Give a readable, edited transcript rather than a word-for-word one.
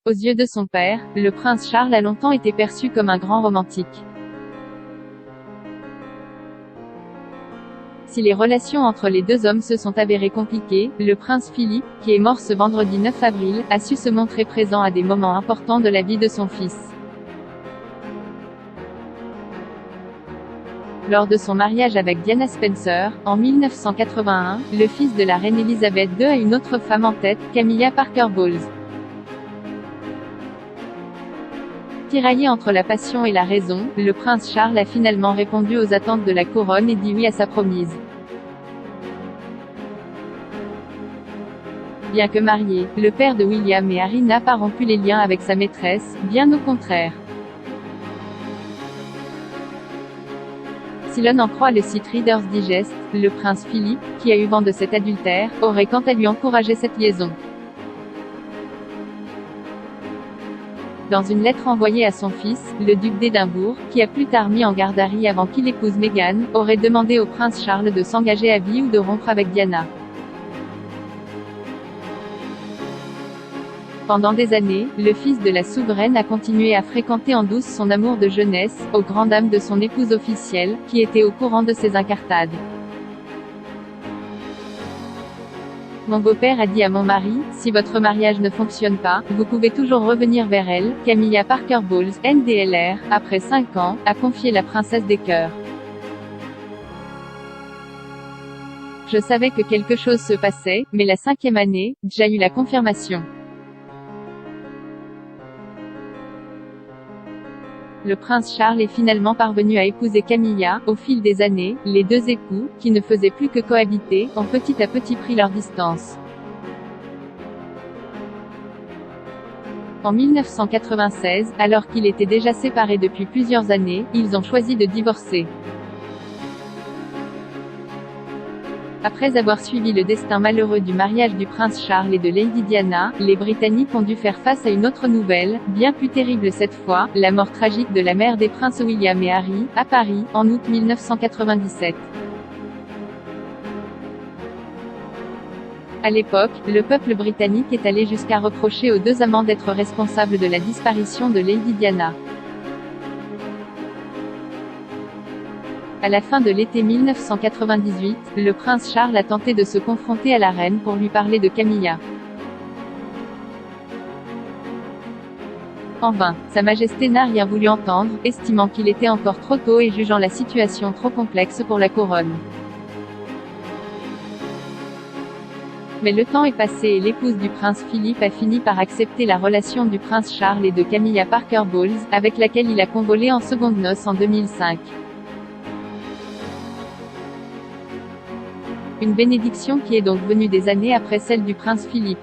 Aux yeux de son père, le prince Charles a longtemps été perçu comme un grand romantique. Si les relations entre les deux hommes se sont avérées compliquées, le prince Philippe, qui est mort ce vendredi 9 avril, a su se montrer présent à des moments importants de la vie de son fils. Lors de son mariage avec Diana Spencer, en 1981, le fils de la reine Elisabeth II a une autre femme en tête, Camilla Parker Bowles. Tiraillé entre la passion et la raison, le prince Charles a finalement répondu aux attentes de la couronne et dit oui à sa promise. Bien que marié, le père de William et Harry n'a pas rompu les liens avec sa maîtresse, bien au contraire. Si l'on en croit le site Reader's Digest, le prince Philippe, qui a eu vent de cet adultère, aurait quant à lui encouragé cette liaison. Dans une lettre envoyée à son fils, le duc d'Édimbourg, qui a plus tard mis en garde Harry avant qu'il épouse Meghan, aurait demandé au prince Charles de s'engager à vie ou de rompre avec Diana. Pendant des années, le fils de la souveraine a continué à fréquenter en douce son amour de jeunesse, aux grandes dames de son épouse officielle, qui était au courant de ses incartades. Mon beau-père a dit à mon mari, si votre mariage ne fonctionne pas, vous pouvez toujours revenir vers elle. Camilla Parker Bowles, NDLR, après 5 ans, a confié la princesse des cœurs. Je savais que quelque chose se passait, mais la 5e année, j'ai eu la confirmation. Le prince Charles est finalement parvenu à épouser Camilla. Au fil des années, les deux époux, qui ne faisaient plus que cohabiter, ont petit à petit pris leur distance. En 1996, alors qu'ils étaient déjà séparés depuis plusieurs années, ils ont choisi de divorcer. Après avoir suivi le destin malheureux du mariage du prince Charles et de Lady Diana, les Britanniques ont dû faire face à une autre nouvelle, bien plus terrible cette fois, la mort tragique de la mère des princes William et Harry, à Paris, en août 1997. À l'époque, le peuple britannique est allé jusqu'à reprocher aux deux amants d'être responsables de la disparition de Lady Diana. À la fin de l'été 1998, le prince Charles a tenté de se confronter à la reine pour lui parler de Camilla. En vain, Sa Majesté n'a rien voulu entendre, estimant qu'il était encore trop tôt et jugeant la situation trop complexe pour la couronne. Mais le temps est passé et l'épouse du prince Philippe a fini par accepter la relation du prince Charles et de Camilla Parker Bowles, avec laquelle il a convolé en secondes noces en 2005. Une bénédiction qui est donc venue des années après celle du prince Philippe.